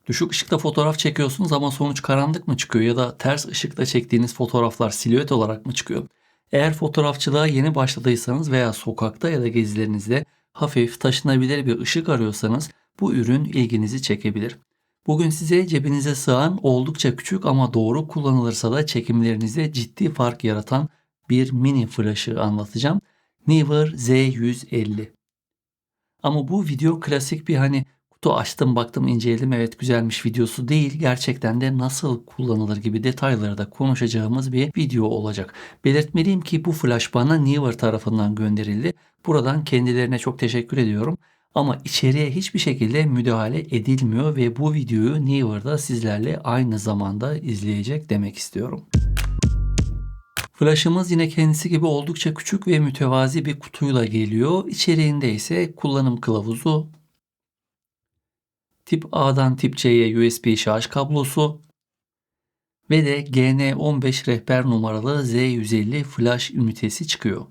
Düşük ışıkta fotoğraf çekiyorsunuz ama sonuç karanlık mı çıkıyor ya da ters ışıkta çektiğiniz fotoğraflar silüet olarak mı çıkıyor? Eğer fotoğrafçılığa yeni başladıysanız veya sokakta ya da gezilerinizde hafif taşınabilir bir ışık arıyorsanız bu ürün ilginizi çekebilir. Bugün size cebinize sığan, oldukça küçük ama doğru kullanılırsa da çekimlerinizde ciddi fark yaratan bir mini flaşı anlatacağım. Neewer Z150. Ama bu video klasik bir kutu açtım baktım inceledim evet güzelmiş videosu değil. Gerçekten de nasıl kullanılır gibi detayları da konuşacağımız bir video olacak. Belirtmeliyim ki bu flash bana Neewer tarafından gönderildi. Buradan kendilerine çok teşekkür ediyorum. Ama içeriye hiçbir şekilde müdahale edilmiyor ve bu videoyu Neewer'da sizlerle aynı zamanda izleyecek demek istiyorum. Flash'ımız yine kendisi gibi oldukça küçük ve mütevazi bir kutuyla geliyor. İçeriğinde ise kullanım kılavuzu, tip A'dan tip C'ye USB şarj kablosu ve de GN15 rehber numaralı Z150 flash ünitesi çıkıyor.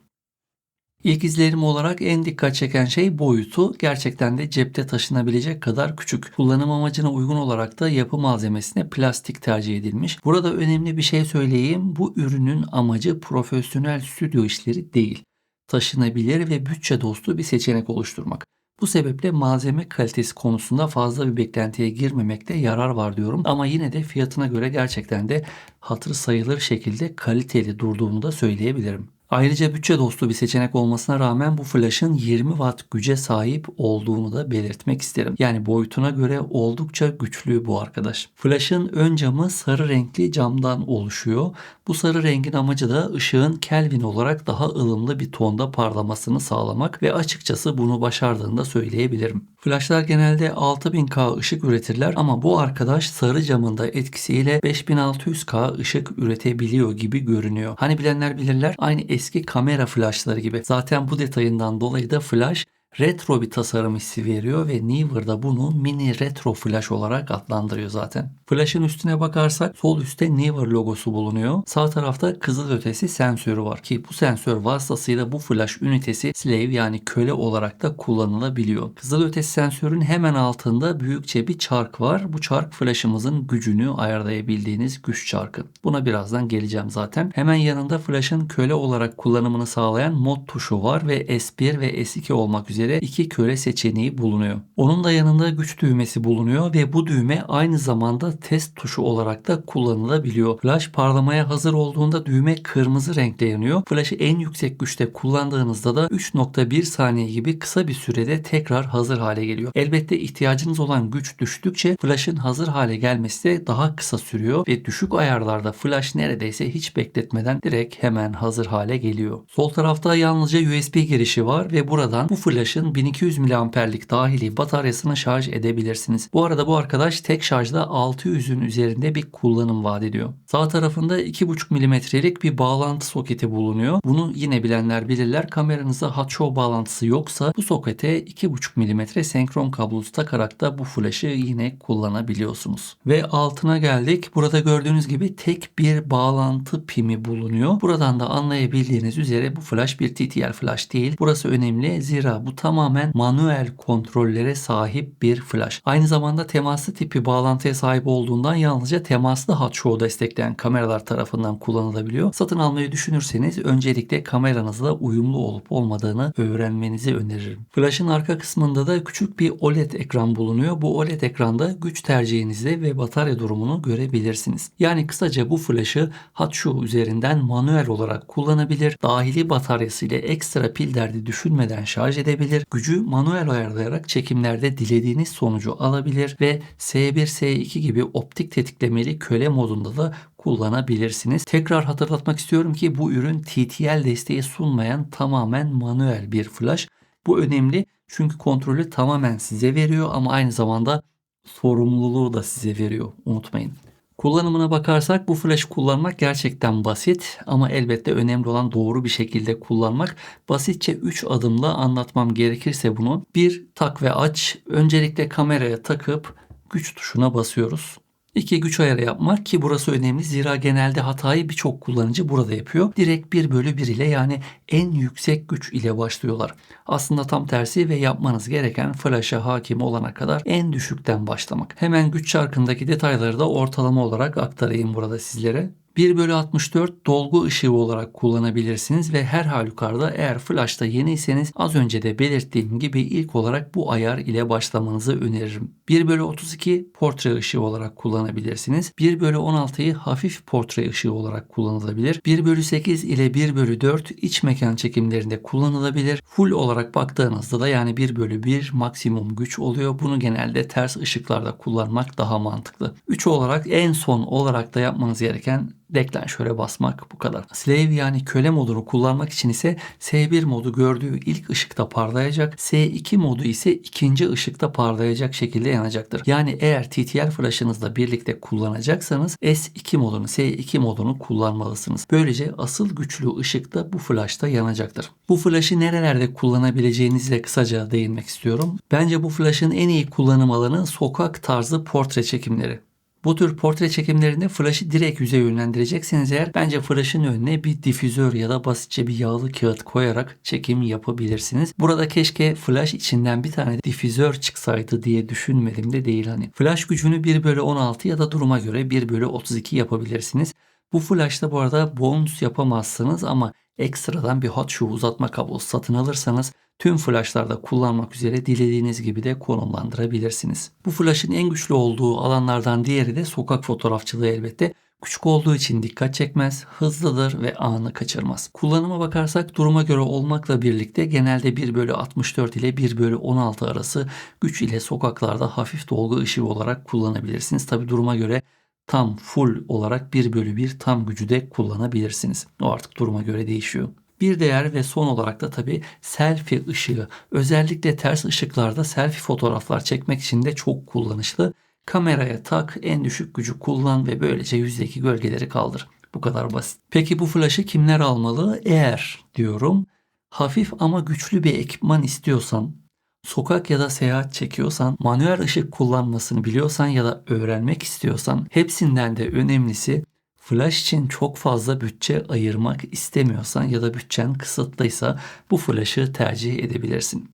İlk izlenim olarak en dikkat çeken şey boyutu. Gerçekten de cepte taşınabilecek kadar küçük. Kullanım amacına uygun olarak da yapı malzemesine plastik tercih edilmiş. Burada önemli bir şey söyleyeyim. Bu ürünün amacı profesyonel stüdyo işleri değil. Taşınabilir ve bütçe dostu bir seçenek oluşturmak. Bu sebeple malzeme kalitesi konusunda fazla bir beklentiye girmemekte yarar var diyorum. Ama yine de fiyatına göre gerçekten de hatır sayılır şekilde kaliteli durduğunu da söyleyebilirim. Ayrıca bütçe dostu bir seçenek olmasına rağmen bu flash'ın 20 watt güce sahip olduğunu da belirtmek isterim. Yani boyutuna göre oldukça güçlü bu arkadaş. Flash'ın ön camı sarı renkli camdan oluşuyor. Bu sarı rengin amacı da ışığın Kelvin olarak daha ılımlı bir tonda parlamasını sağlamak ve açıkçası bunu başardığını da söyleyebilirim. Flash'lar genelde 6000K ışık üretirler ama bu arkadaş sarı camın da etkisiyle 5600K ışık üretebiliyor gibi görünüyor. Hani bilenler bilirler, aynı eski kamera flashları gibi. Zaten bu detayından dolayı da flash retro bir tasarım hissi veriyor ve Neewer'da bunu mini retro flash olarak adlandırıyor zaten. Flash'ın üstüne bakarsak sol üstte Neewer logosu bulunuyor. Sağ tarafta kızılötesi sensörü var ki bu sensör vasıtasıyla bu flash ünitesi slave yani köle olarak da kullanılabiliyor. Kızılötesi sensörün hemen altında büyükçe bir çark var. Bu çark flash'ımızın gücünü ayarlayabildiğiniz güç çarkı. Buna birazdan geleceğim zaten. Hemen yanında flash'ın köle olarak kullanımını sağlayan mod tuşu var ve S1 ve S2 olmak üzere iki köle seçeneği bulunuyor. Onun da yanında güç düğmesi bulunuyor ve bu düğme aynı zamanda test tuşu olarak da kullanılabiliyor. Flash parlamaya hazır olduğunda düğme kırmızı renkte yanıyor. Flash'ı en yüksek güçte kullandığınızda da 3.1 saniye gibi kısa bir sürede tekrar hazır hale geliyor. Elbette ihtiyacınız olan güç düştükçe flash'ın hazır hale gelmesi de daha kısa sürüyor ve düşük ayarlarda flash neredeyse hiç bekletmeden direkt hemen hazır hale geliyor. Sol tarafta yalnızca USB girişi var ve buradan bu flash'ın 1200 mAh'lik dahili bataryasını şarj edebilirsiniz. Bu arada bu arkadaş tek şarjda 600'ün üzerinde bir kullanım vaat ediyor. Sağ tarafında 2,5 mm'lik bir bağlantı soketi bulunuyor. Bunu yine bilenler bilirler. Kameranızda hot show bağlantısı yoksa bu sokete 2,5 mm senkron kablosu takarak da bu flash'ı yine kullanabiliyorsunuz. Ve altına geldik. Burada gördüğünüz gibi tek bir bağlantı pimi bulunuyor. Buradan da anlayabildiğiniz üzere bu flash bir TTL flash değil. Burası önemli. Zira bu tamamen manuel kontrollere sahip bir flash. Aynı zamanda temaslı tipi bağlantıya sahip olduğundan yalnızca temaslı hot show destekleyen kameralar tarafından kullanılabiliyor. Satın almayı düşünürseniz öncelikle kameranızla uyumlu olup olmadığını öğrenmenizi öneririm. Flash'ın arka kısmında da küçük bir OLED ekran bulunuyor. Bu OLED ekranda güç tercihinizi ve batarya durumunu görebilirsiniz. Yani kısaca bu flash'ı hot show üzerinden manuel olarak kullanabilir. Dahili bataryası ile ekstra pil derdi düşünmeden şarj edebilir. Gücü manuel ayarlayarak çekimlerde dilediğiniz sonucu alabilir ve S1, S2 gibi optik tetiklemeli köle modunda da kullanabilirsiniz. Tekrar hatırlatmak istiyorum ki bu ürün TTL desteği sunmayan tamamen manuel bir flash. Bu önemli çünkü kontrolü tamamen size veriyor ama aynı zamanda sorumluluğu da size veriyor. Unutmayın. Kullanımına bakarsak bu flash kullanmak gerçekten basit ama elbette önemli olan doğru bir şekilde kullanmak. Basitçe 3 adımla anlatmam gerekirse bunu. Bir, tak ve aç. Öncelikle kameraya takıp güç tuşuna basıyoruz. 2 güç ayarı yapmak ki burası önemli, zira genelde hatayı birçok kullanıcı burada yapıyor. Direkt 1/1 ile, yani en yüksek güç ile başlıyorlar. Aslında tam tersi ve yapmanız gereken flash'a hakim olana kadar en düşükten başlamak. Hemen güç çarkındaki detayları da ortalama olarak aktarayım burada sizlere. 1/64 dolgu ışığı olarak kullanabilirsiniz ve her halükarda eğer flash'ta yeniyseniz az önce de belirttiğim gibi ilk olarak bu ayar ile başlamanızı öneririm. 1/32 portre ışığı olarak kullanabilirsiniz. 1/16'yı hafif portre ışığı olarak kullanılabilir. 1/8 ile 1/4 iç mekan çekimlerinde kullanılabilir. Full olarak baktığınızda da yani 1/1 maksimum güç oluyor. Bunu genelde ters ışıklarda kullanmak daha mantıklı. 3 olarak en son olarak da yapmanız gereken deklanşöre basmak, bu kadar. Slave yani köle modunu kullanmak için ise S1 modu gördüğü ilk ışıkta parlayacak, S2 modu ise ikinci ışıkta parlayacak şekilde yanacaktır. Yani eğer TTL flash'ınızla birlikte kullanacaksanız S2 modunu, S2 modunu kullanmalısınız. Böylece asıl güçlü ışık da bu flash'ta yanacaktır. Bu flash'ı nerelerde kullanabileceğinizi de kısaca değinmek istiyorum. Bence bu flash'ın en iyi kullanım alanı sokak tarzı portre çekimleri. Bu tür portre çekimlerinde flash'ı direkt yüze yönlendirecekseniz eğer, bence flash'ın önüne bir difüzör ya da basitçe bir yağlı kağıt koyarak çekim yapabilirsiniz. Burada keşke flash içinden bir tane difüzör çıksaydı diye düşünmedim de değil hani. Flash gücünü 1/16 ya da duruma göre 1/32 yapabilirsiniz. Bu flash'ta bu arada bonus yapamazsınız ama ekstradan bir hot shoe uzatma kablosu satın alırsanız tüm flashlarda kullanmak üzere dilediğiniz gibi de konumlandırabilirsiniz. Bu flash'ın en güçlü olduğu alanlardan diğeri de sokak fotoğrafçılığı elbette. Küçük olduğu için dikkat çekmez, hızlıdır ve anı kaçırmaz. Kullanıma bakarsak duruma göre olmakla birlikte genelde 1/64 ile 1/16 arası güç ile sokaklarda hafif dolgu ışığı olarak kullanabilirsiniz. Tabi duruma göre tam full olarak 1/1 tam gücü de kullanabilirsiniz. O artık duruma göre değişiyor. Bir değer ve son olarak da tabii selfie ışığı. Özellikle ters ışıklarda selfie fotoğraflar çekmek için de çok kullanışlı. Kameraya tak, en düşük gücü kullan ve böylece yüzdeki gölgeleri kaldır. Bu kadar basit. Peki bu flaşı kimler almalı? Eğer diyorum hafif ama güçlü bir ekipman istiyorsan, sokak ya da seyahat çekiyorsan, manuel ışık kullanmasını biliyorsan ya da öğrenmek istiyorsan, hepsinden de önemlisi flash için çok fazla bütçe ayırmak istemiyorsan ya da bütçen kısıtlıysa bu flash'ı tercih edebilirsin.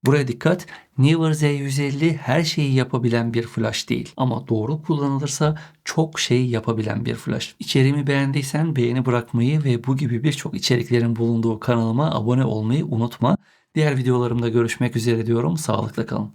Buraya dikkat, Neewer Z150 her şeyi yapabilen bir flash değil ama doğru kullanılırsa çok şey yapabilen bir flash. İçeriğimi beğendiysen beğeni bırakmayı ve bu gibi birçok içeriklerin bulunduğu kanalıma abone olmayı unutma. Diğer videolarımda görüşmek üzere diyorum. Sağlıkla kalın.